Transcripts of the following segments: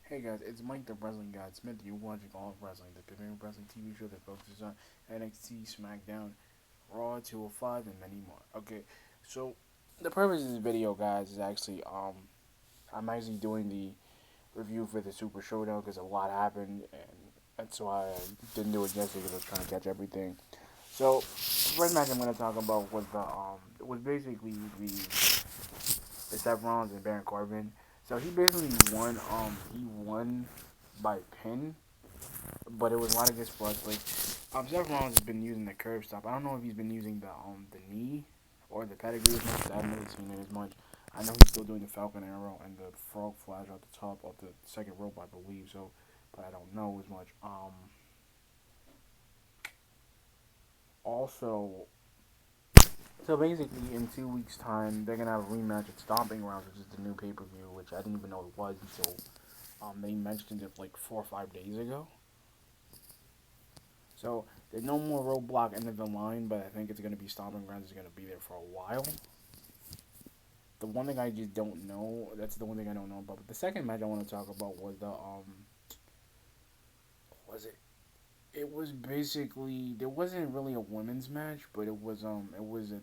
Hey guys, it's Mike the Wrestling God Smith. You're watching All of Wrestling, the premier wrestling TV show that focuses on NXT, SmackDown, Raw, 205, and many more. Okay, so the purpose of this video, guys, is actually I'm actually doing the review for the Super Showdown because a lot happened, and that's why I didn't do it yesterday because I was trying to catch everything. So the first match I'm going to talk about was was basically the Seth Rollins and Baron Corbin. So he basically won by pin, but it was a lot of good spots. Like Seth Rollins has been using the curb stop. I don't know if he's been using the knee or the pedigree as much. I haven't really seen it as much. I know he's still doing the Falcon Arrow and the Frog Flash off the top of the second rope, I believe. So, but I don't know as much. Also, so basically, in 2 weeks' time, they're gonna have a rematch at Stomping Grounds, which is the new pay per view, which I didn't even know it was until they mentioned it like 4 or 5 days ago. So there's no more roadblock end of the line, but I think it's gonna be Stomping Grounds is gonna be there for a while. The one thing I just don't know, that's the one thing I don't know about. But the second match I want to talk about was was it? It was basically there wasn't really a women's match, but it was I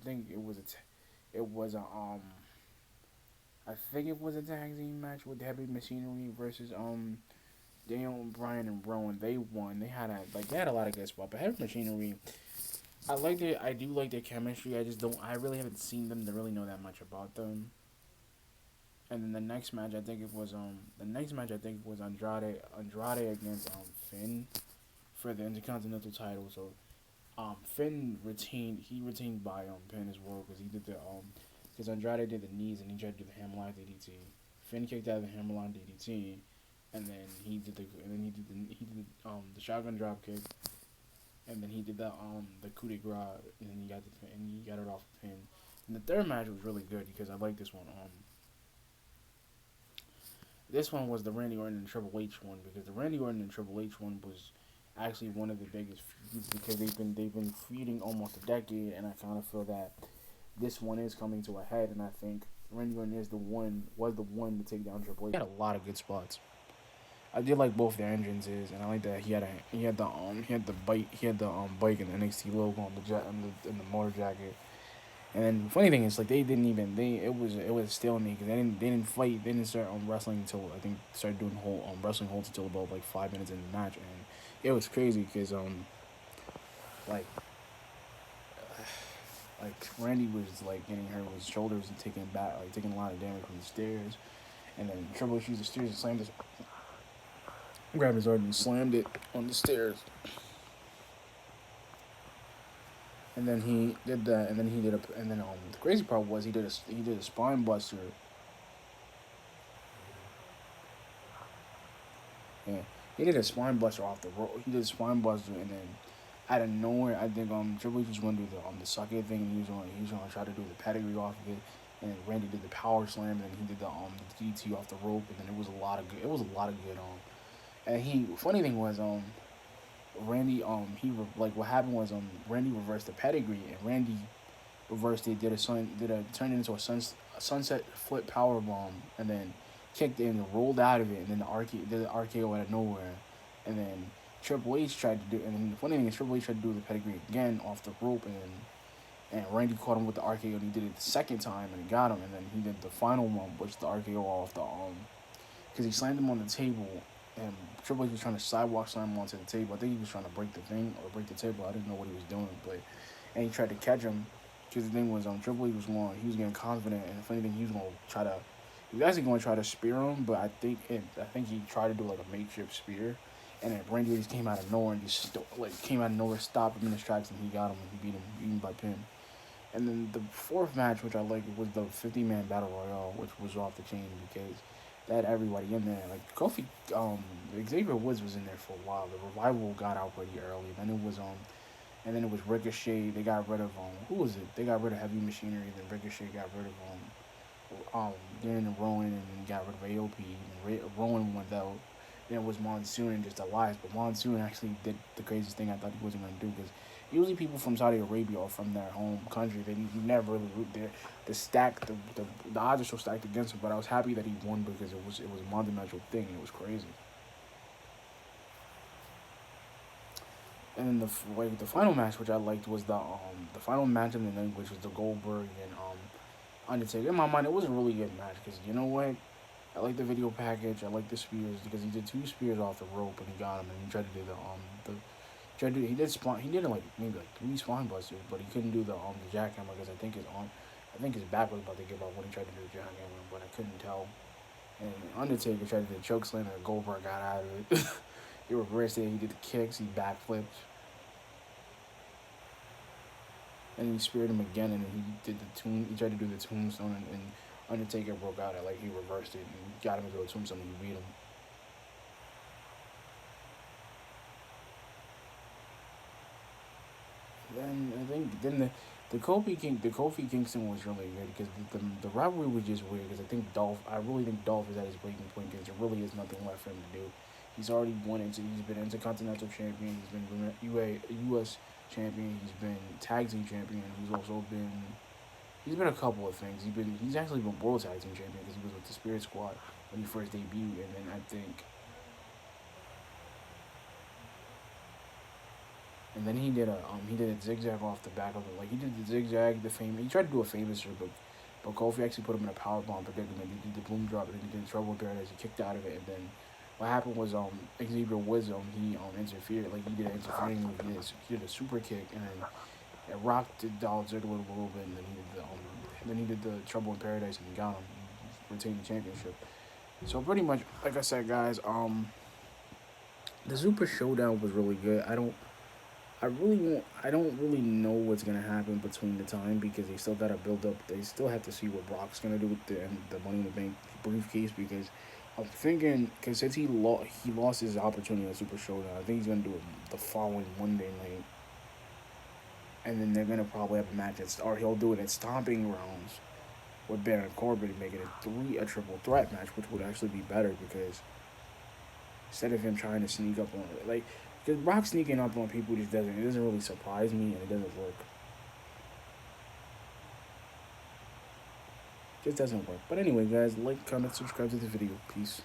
think it was a I think it was a tag team match with Heavy Machinery versus Daniel Bryan and Rowan. They won. They had a lot of good spots, but Heavy Machinery I like their I do like their chemistry. I really haven't seen them to really know that much about them. And then the next match I think was Andrade against Finn for the Intercontinental title. So Finn retained by pin as well because he did the because Andrade did the knees and he tried to do the Hammerlock DDT. Finn kicked out of the Hammerlock DDT, and then he did the shotgun drop kick, and then he did the coup de grace, and then he got it off the pin. And the third match was really good because I like this one. This one was the Randy Orton and Triple H one because the Randy Orton and Triple H one was actually one of the biggest feuds because they've been feuding almost a decade, and I kind of feel that this one is coming to a head, and I think Randy Orton was the one to take down Triple H. He had a lot of good spots. I did like both their entrances, and I like that he had the bike and the NXT logo on in the motor jacket. And then the funny thing is, like they didn't even they it was still me because they didn't fight, they didn't start wrestling until I think started doing whole wrestling holds until about like 5 minutes in the match, and it was crazy because like Randy was like getting hurt with his shoulders and taking a lot of damage from the stairs, and then Triple H used the stairs and grabbed his arm and slammed it on the stairs, and then he did that, and then the crazy part was he did a spine buster. Yeah, he did a spine buster off the rope. He did a spine buster, and then out of nowhere, I think Triple H was going to do the sucker thing, and he was going to try to do the pedigree off of it. And then Randy did the power slam, and then he did the DT off the rope, and then it was a lot of good. It was a lot of good. And he funny thing was Randy like what happened was Randy reversed the pedigree, and Randy reversed it, turned it into a sunset flip power bomb, and then kicked in and rolled out of it, and then did the RKO out of nowhere, and then Triple H tried to do, and then the funny thing is Triple H tried to do the pedigree again off the rope, and Randy caught him with the RKO, and he did it the second time, and he got him, and then he did the final one, which the RKO off the because he slammed him on the table, and Triple H was trying to sidewalk slam him onto the table. I think he was trying to break the thing or break the table. I didn't know what he was doing, but and he tried to catch him. Because the thing was, Triple H he was getting confident, and the funny thing, he was actually going to try to spear him, but I think he tried to do like a makeshift spear, and then Randy just came out of nowhere and came out of nowhere, stopped him in his tracks, and he got him, and he beat him by pin. And then the fourth match, which I liked, was the 50-man battle royale, which was off the chain because they had everybody in there. Like Kofi, Xavier Woods was in there for a while. The revival got out pretty early. And then it was Ricochet. They got rid of who was it? They got rid of Heavy Machinery. Then Ricochet got rid of Darren Rowan, and then got rid of AOP. And Rowan went out. Then it was Monsoon and just Elias. But Monsoon actually did the craziest thing I thought he wasn't gonna do because usually people from Saudi Arabia or from their home country, they you never really root there. The odds are so stacked against him. But I was happy that he won because it was a monumental thing. And it was crazy. And then the final match, which I liked, was the final match of the night, which was the Goldberg and Undertaker. In my mind, it was a really good match because you know what, I like the video package. I like the spears because he did two spears off the rope and he got him, and he tried to do the tried to do, he did like maybe like three spine busters, but he couldn't do the jackhammer because I think his back was about to give up when he tried to do the jackhammer, but I couldn't tell. And Undertaker tried to do the choke slam and Goldberg got out of it. He reversed it. He did the kicks. He backflipped. And he speared him again, and he did the tomb. He tried to do the tombstone, and Undertaker broke out at like he reversed it and got him into a tombstone. And he beat him. Then I think the Kofi Kingston was really good because the rivalry was just weird because I really think Dolph is at his breaking point because there really is nothing left for him to do. He's been Intercontinental Champion. He's been U.S. Champion. He's been Tag Team Champion. He's been a couple of things. He's actually been World Tag Team Champion because he was with the Spirit Squad when he first debuted, and then he did a zigzag off the back of it. Like he did the zigzag, he tried to do a famous, but Kofi actually put him in a powerbomb predicament. He did the boom drop and then he did Trouble in Paradise. He kicked out of it, and then what happened was Xavier Woods he interfered. Like he did an interfering move. He did a super kick, and then it rocked Dolph Ziggler a little bit, and then he did the Trouble in Paradise and he got him. He retained the championship. So pretty much, like I said, guys, the Super Showdown was really good. I don't really know what's gonna happen between the time because they still gotta build up. They still have to see what Brock's gonna do with the Money in the Bank briefcase because I'm thinking because since he lost his opportunity at Super Showdown, I think he's gonna do it the following Monday night, and then they're gonna probably have a match or he'll do it at Stomping Grounds with Baron Corbin and make it a triple threat match, which would actually be better because instead of him trying to sneak up on it, like because Brock sneaking up on people it doesn't really surprise me and it doesn't work. It just doesn't work. But anyway, guys, like, comment, subscribe to the video. Peace.